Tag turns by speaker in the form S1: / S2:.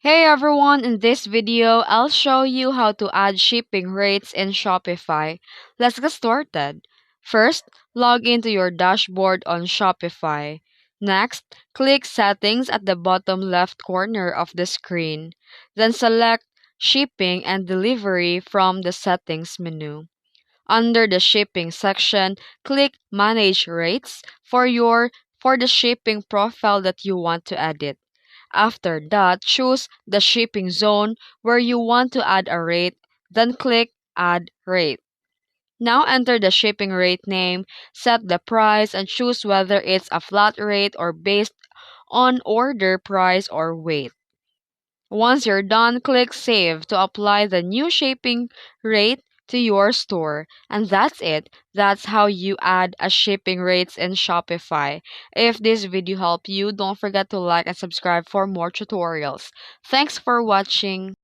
S1: Hey everyone, in this video, I'll show you how to add shipping rates in Shopify. Let's get started. First, log into your dashboard on Shopify. Next, click Settings at the bottom left corner of the screen. Then select Shipping and Delivery from the Settings menu. Under the Shipping section, click Manage Rates for the shipping profile that you want to edit. After that, choose the shipping zone where you want to add a rate, then click Add Rate. Now enter the shipping rate name, set the price, and choose whether it's a flat rate or based on order price or weight. Once you're done, click Save to apply the new shipping rate to your store. And that's it. That's how you add a shipping rates in Shopify. If this video helped you, don't forget to like and subscribe for more tutorials. Thanks for watching.